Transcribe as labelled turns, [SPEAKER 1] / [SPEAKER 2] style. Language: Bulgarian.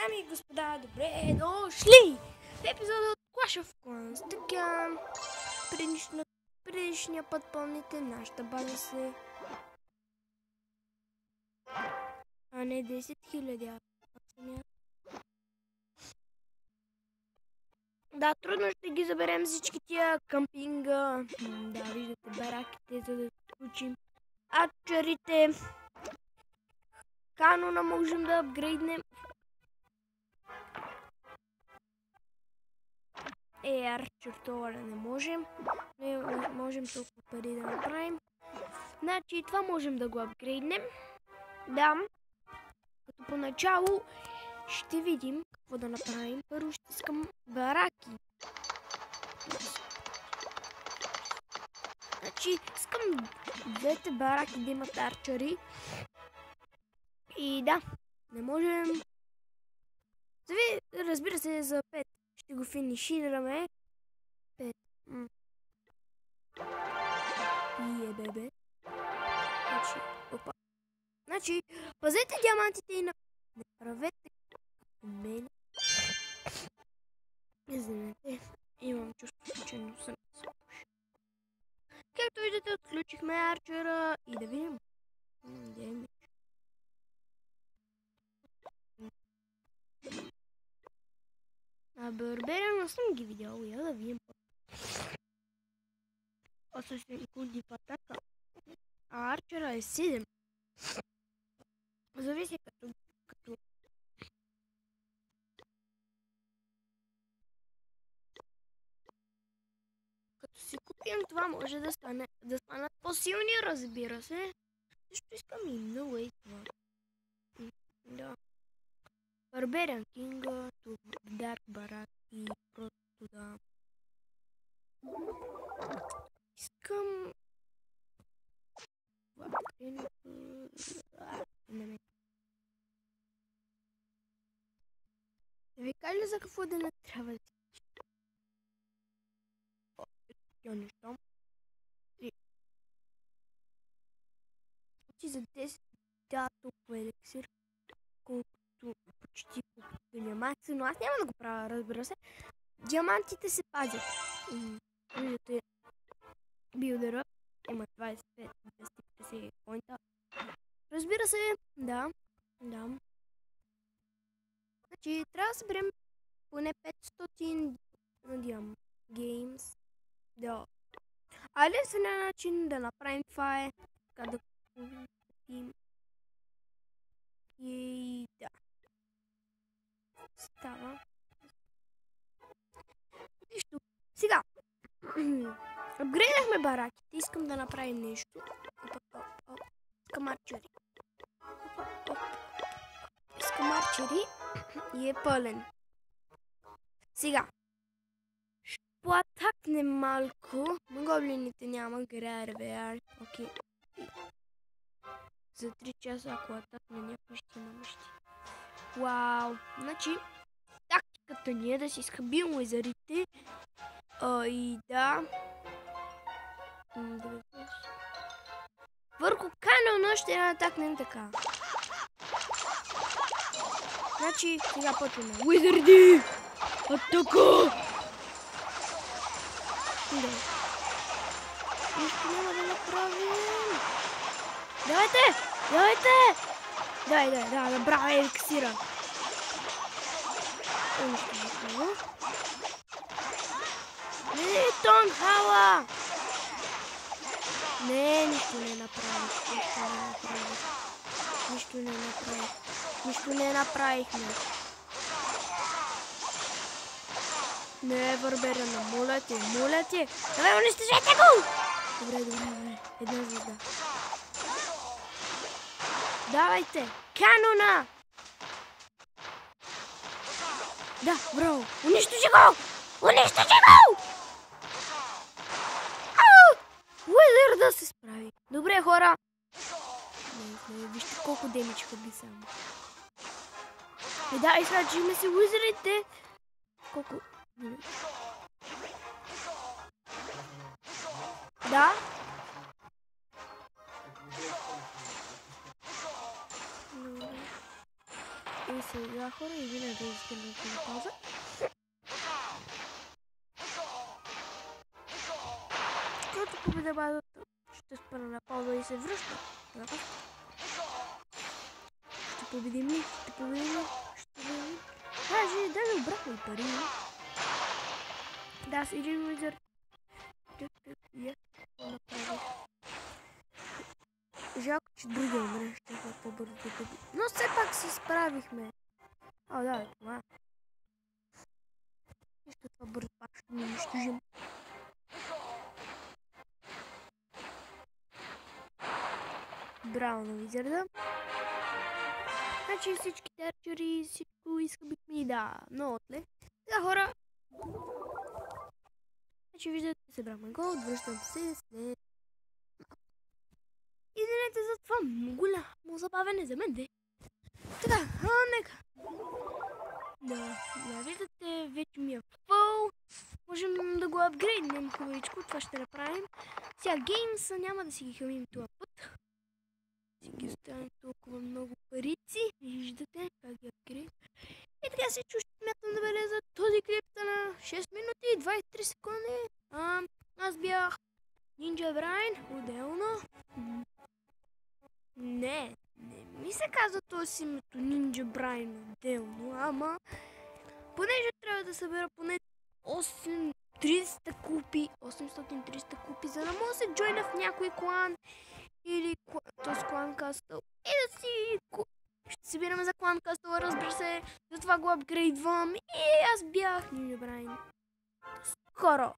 [SPEAKER 1] Дами и господа, добре дошли в епизода от Clash of Clans. Така, предишния път помните, нашата база се... А не 10 000. Да, трудно ще ги заберем всички тия къмпинга. Да, виждате бараките, за да включим арчерите. Канона можем да апгрейднем. Арчер това не можем. Не можем толкова пари да направим. Значи това можем да го апгрейднем. Да. Като поначало ще видим какво да направим. Първо ще искам бараки. Значи искам двете бараки да имат арчери. И да, не можем... Разбира се, за 5 ще го финишираме. 5. Бебе. Значи, опа. Значи, пазете диамантите и не правете като мен. Извинете, имам чувство, че не съм се пуши. Както виждате, отключихме арчера и да видим. Барбера не съм ги видял, я да видим. Assassin's Creed в атака. А арчера е 7. Зависи като си купим това, може да станат по-силни, разбира се. Също искам и много и това. Да. Barbarian King, Dark Barak и просто да. Искам... Ви кажа за какво да не трябва да си. Я не знам. За 10 толкова еликсир, колкото почти колкото диаманти, но аз няма да го правя, разбира се. Диамантите се пазят. Виждате, билдера има 25-250 поинта. Разбира се, да. Значи трябва да съберем поне 500 надявам геймс. Да. А лесен начин да направим това е така да купим. И да. Става. Нищо. Сега. Апгрейднахме бараките. Искам да направим нещо. Искам арчери. Искам арчери. И е пълен. Сега. Ще поатакнем малко. Гоблините няма грабер. Окей. За 3 часа, ако атакне някой, ще намъщи. Вау! Значи, тактиката ни е да си скъбим уезарите. И да... Върху канона ще атакнем така. Значи, сега почваме. Уезарите! Атака! Да. Нищо няма да направим. Давайте! Да, браво, еликсира. Не, Тонхала! Не, нищо не направихме. Не, Барберена, моля ти. Давай, унищожете го! Добре. Една звезда. Давайте! Канона! Да, браво! Унищожи го! Уезър да се справи. Добре, хора! Не, вижте колко демидж хаби само. Да, и сега чиме си уезърите. Колко... Да? И сега хора, и винаги да изкърнете на пауза. Който победа базата, ще спъна на пауза и се връща. Ще победим ли? Ще победим ли? Ще победим ли? Даже обратно и пари. Да, с един визър. Жалко, че другия умре, ще е по-бързо да бъде. Но все пак се справихме. О, да, това. Нищо това бързо пак ще ни унищожим. Браво на визарда. Значи всичките арчери, всичко изхъбихме и да, много отле. Сега хора. Значи виждате, събрахме гол, връщам се след. Извинете за това много голямо забавене за мен, де. Така, нека. Да, виждате, вече ми е фъл. Можем да го апгрейднем хубавичко, това ще направим. Сега геймса няма да си ги хъмим това път. Си ги оставим толкова много парици. Виждате как ги апгрейд. И така се смятам да бележа този клип на 6 минути и 23 секунди. Аз бях Ninja Brian, отделно. Не ми се казва този името Ninja Brian отделно, ама понеже трябва да събера поне 800-300 купи, за да мога да се джойна в някой клан или този клан кастъл и да си ще събираме за клан кастъл, разбира се, затова го апгрейдвам и аз бях Ninja Brian. Скоро!